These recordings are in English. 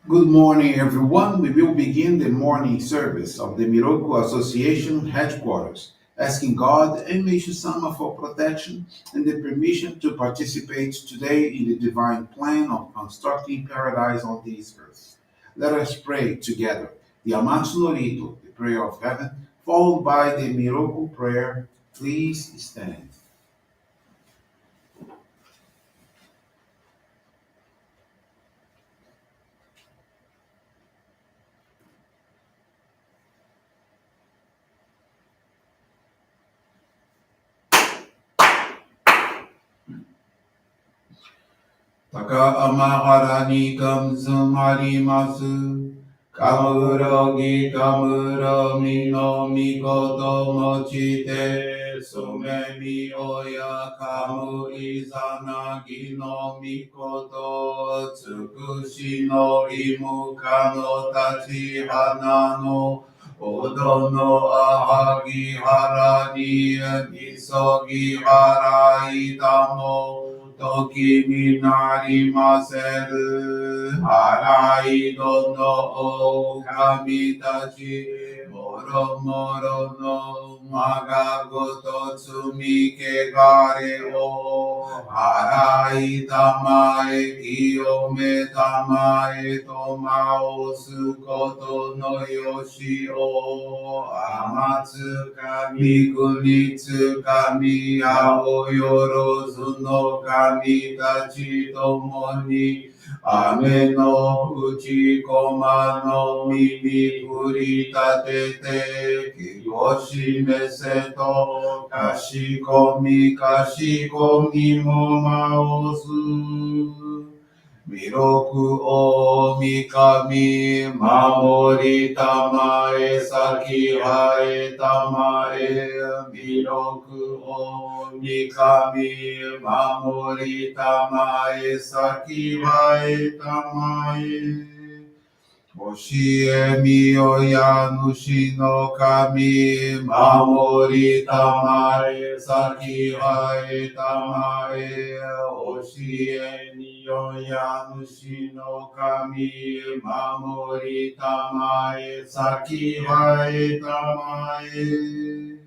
Good morning, everyone. We will begin the morning service of the Miroku Association headquarters, asking God and Meishu-sama for protection and the permission to participate today in the divine plan of constructing paradise on this earth. Let us pray together the Amatsu-Norito, the prayer of heaven, followed by the Miroku Prayer. Please stand. 高天原にかむつまります。かむろぎかむろみのみこともちて、すめみおやかむいさなぎのみこと、つくしのいむかのたち花の、おどのあはぎはらにみそぎはらいたも、時になりませる。払いどの狼たち、もろもろのまがごと積み汚れを、払いたまえ、清めたまえとまおすことのよしを、天つかみ国つかみやおよろずの神たちともに、雨の打ち駒の耳振り立てて、気を示せと、かしこみもまおす。弥勒大神、守りたまえ、先はえたまえ、弥勒大神、守りたまえ、先はえたまえ。教えみよや主の神、守りたまえ、先はえたまえ。教えみよや主の神、守りたまえ、先はえたまえ。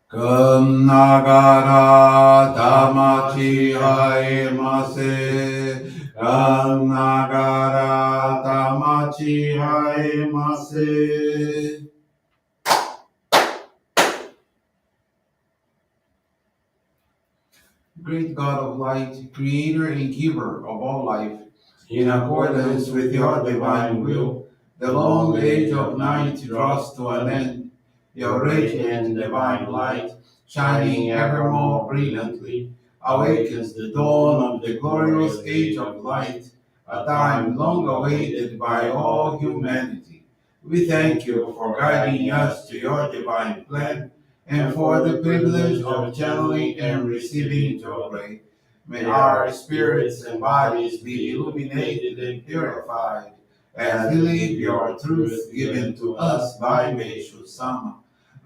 くんながらたまちあえませ。くんながらたまちあえませ。Great God of light, creator and giver of all life, in accordance with your divine will, the long age of night draws to an end. Your radiant divine light, shining ever more brilliantly, awakens the dawn of the glorious age of light, a time long awaited by all humanity. We thank you for guiding us to your divine plan and for the privilege of channeling and receiving Johrei. May our spirits and bodies be illuminated and purified as we live your truth given to us by Meishu-sama.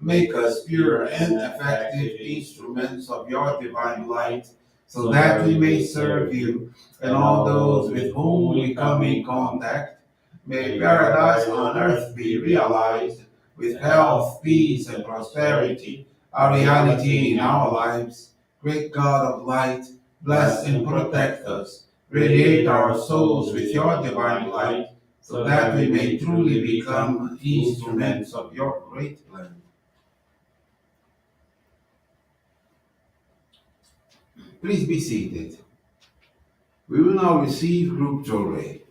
Make us pure and effective instruments of your divine light, so that we may serve you and all those with whom we come in contact. May paradise on earth be realized with health, peace, and prosperity, a reality in our lives. Great God of light, bless and protect us. Radiate our souls with your divine light, so that we may truly become instruments of your great plan. Please be seated. We will now receive Group Johrei.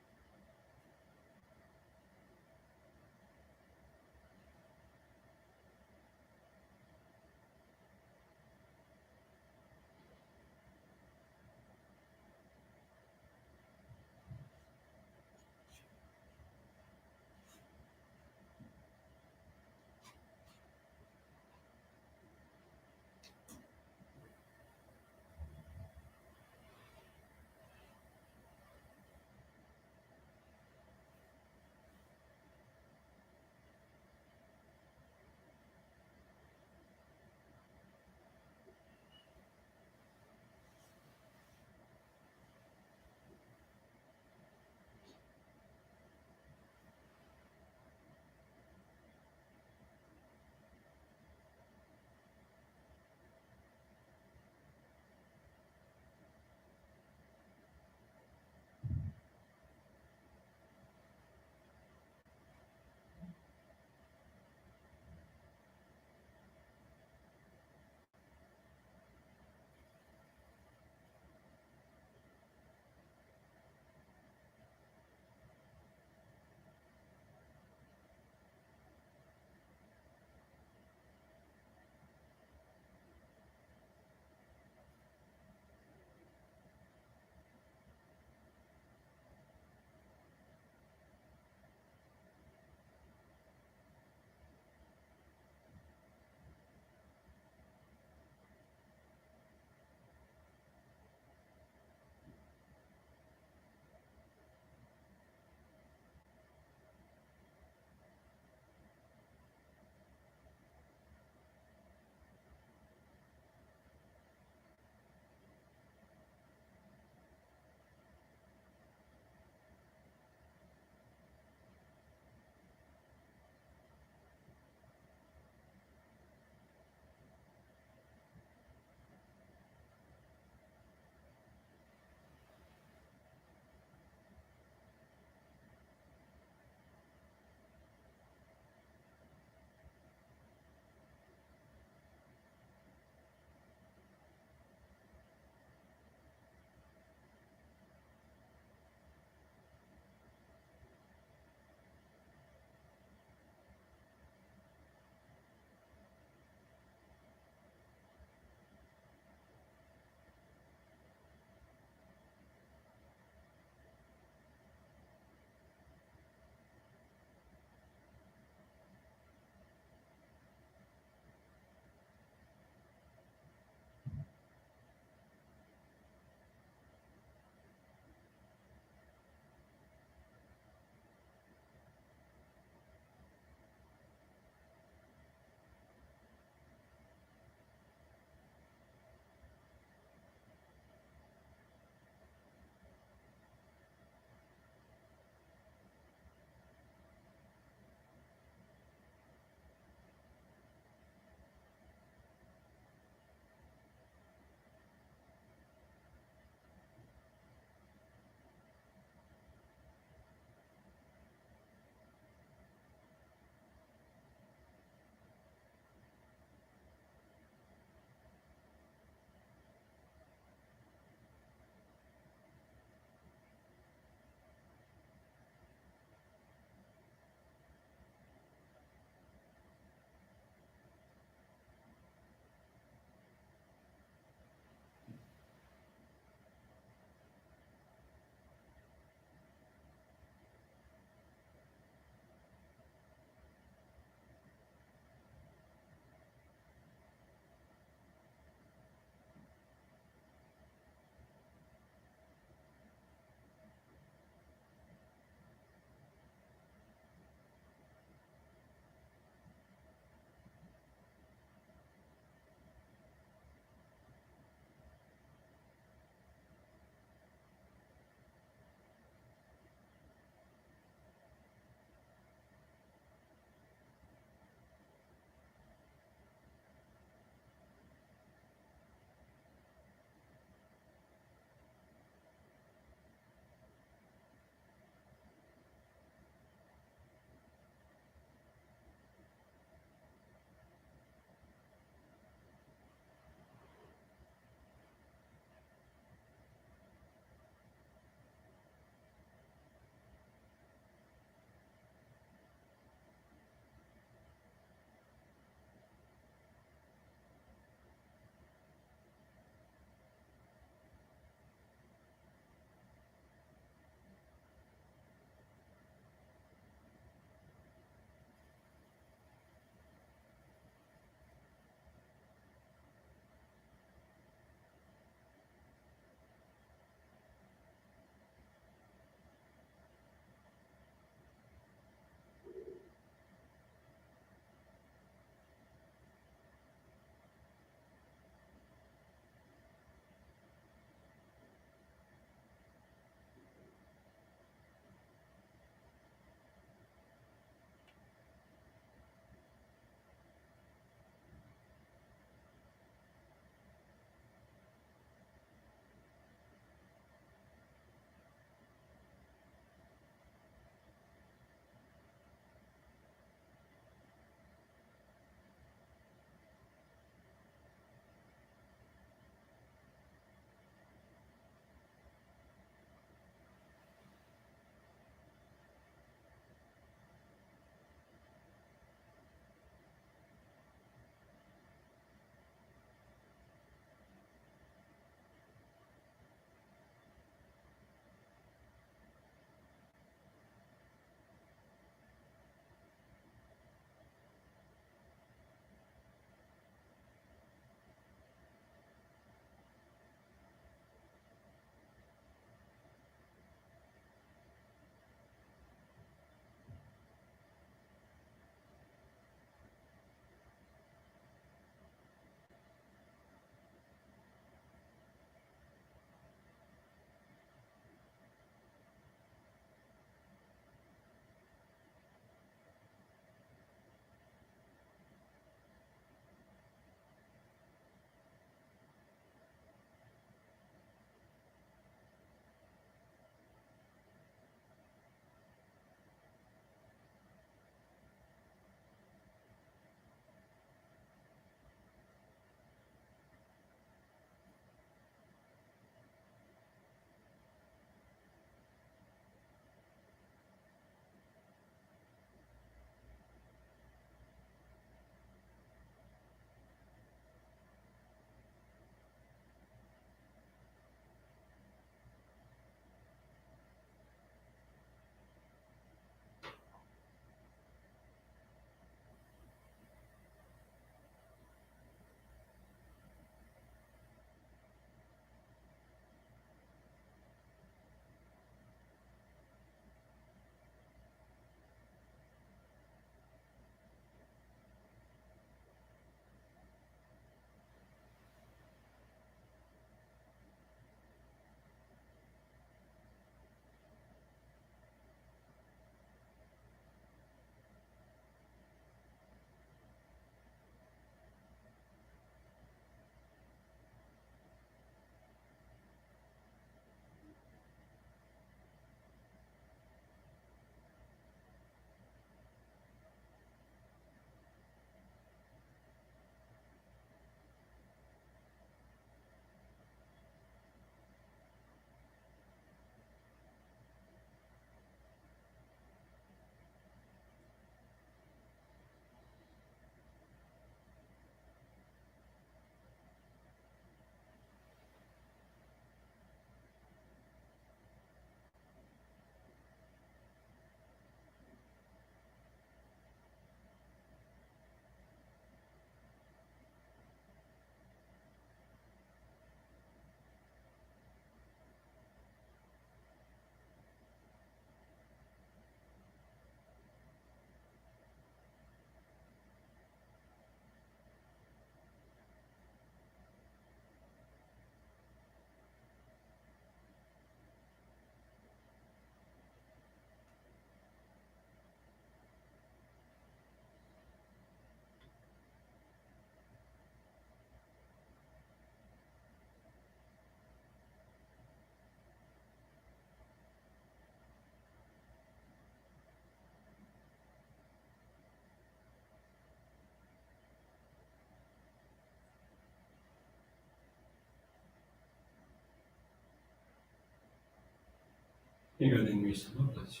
Regarding Meishu-sama, bless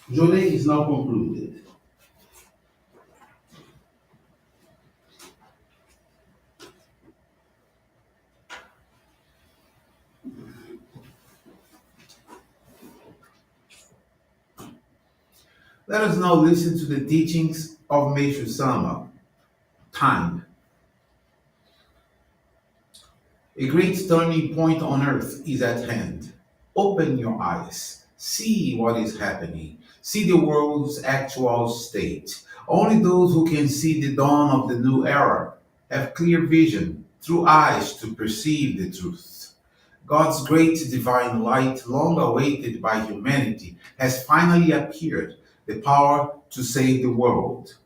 you. Johrei is now concluded. Let us now listen to the teachings of Meishu-sama. Time. A great turning point on earth is at hand. Open your eyes. See what is happening. See the world's actual state. Only those who can see the dawn of the new era have clear vision through eyes to perceive the truth. God's great divine light, long awaited by humanity, has finally appeared, the power to save the world.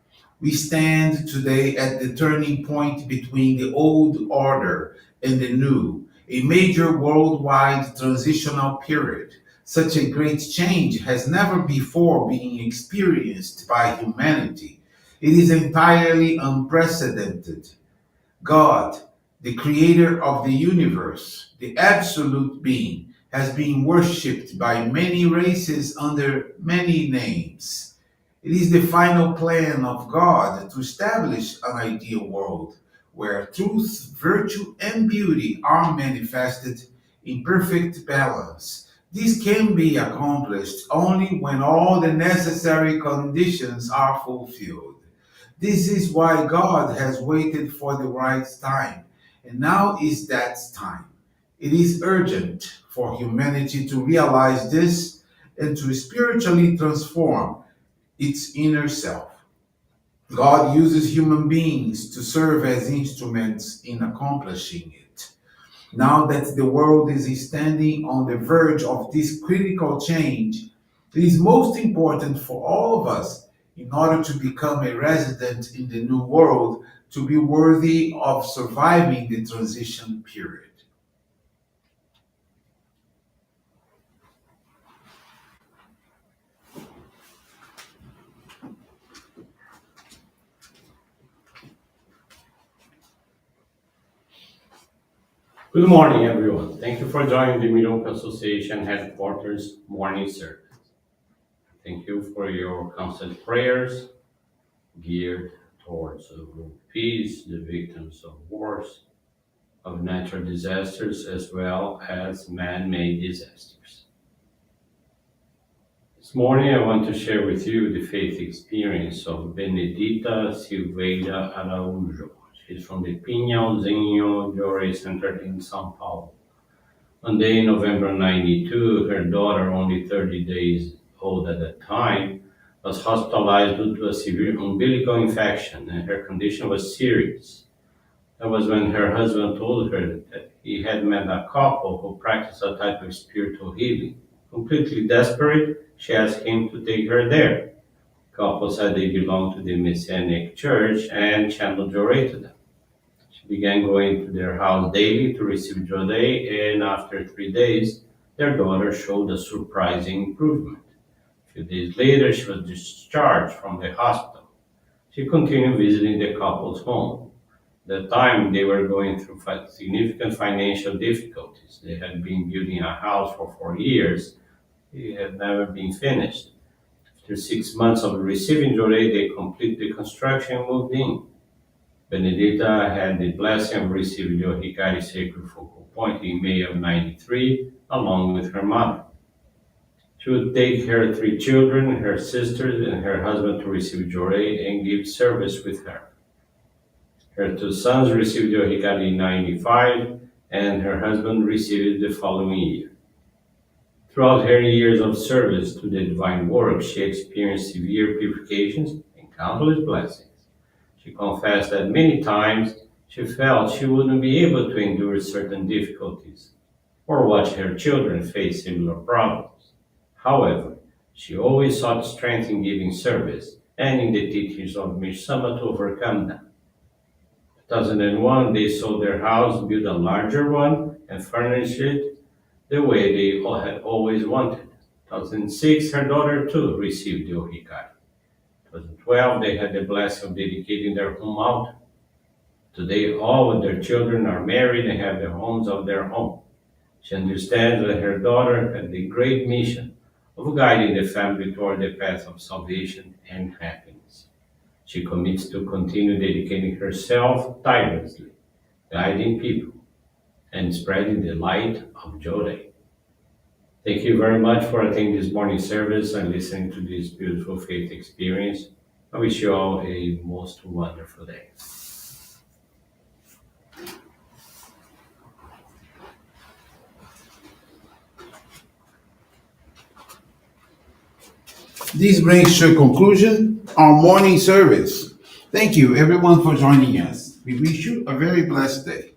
We stand today at the turning point between the old order and the new, a major worldwide transitional period. Such a great change has never before been experienced by humanity. It is entirely unprecedented. God, the creator of the universe, the absolute being, has been worshipped by many races under many names. It is the final plan of God to establish an ideal world where truth, virtue, and beauty are manifested in perfect balance. This can be accomplished only when all the necessary conditions are fulfilled. This is why God has waited for the right time, and now is that time. It is urgent for humanity to realize this and to spiritually transform its inner self. God uses human beings to serve as instruments in accomplishing it. Now that the world is standing on the verge of this critical change, it is most important for all of us, in order to become a resident in the new world, to be worthy of surviving the transition period. Good morning, everyone. Thank you for joining the Miroku Association headquarters morning service. Thank you for your constant prayers geared towards world peace, the victims of wars, of natural disasters, as well as man-made disasters. This morning, I want to share with you the faith experience of Benedita Silveira Araújo. She's from the Pinhalzinho Johrei Center in São Paulo. One day in November 92, her daughter, only 30 days old at the time, was hospitalized due to a severe umbilical infection, and her condition was serious. That was when her husband told her that he had met a couple who practiced a type of spiritual healing. Completely desperate, she asked him to take her there. The couple said they belonged to the Messianic Church and channeled Johrei to them. She began going to their house daily to receive Johrei, and after 3 days, their daughter showed a surprising improvement. A few days later, she was discharged from the hospital. She continued visiting the couple's home. At the time, they were going through significant financial difficulties. They had been building a house for 4 years. It had never been finished. After 6 months of receiving Johrei, they completed the construction and moved in. Benedita had the blessing of receiving the Hikari Sacred Focal Point in May of 93, along with her mother. She would take her 3 children, her sisters, and her husband to receive Johrei and give service with her. Her 2 sons received the Hikari in 95, and her husband received it the following year. Throughout her years of service to the divine work, she experienced severe purifications and countless blessings. She confessed that many times she felt she wouldn't be able to endure certain difficulties or watch her children face similar problems. However, she always sought strength in giving service and in the teachings of Meishu-sama to overcome them. In 2001, they sold their house, built a larger one, and furnished it the way they had always wanted. In 2006, her daughter too received the Ohikari. 2012, they had the blessing of dedicating their home altar. Today, all of their children are married and have their homes of their own. She understands that her daughter had the great mission of guiding the family toward the path of salvation and happiness. She commits to continue dedicating herself tirelessly, guiding people and spreading the light of Johrei. Thank you very much for attending this morning service and listening to this beautiful faith experience. I wish you all a most wonderful day. This brings to conclusion our morning service. Thank you, everyone, for joining us. We wish you a very blessed day.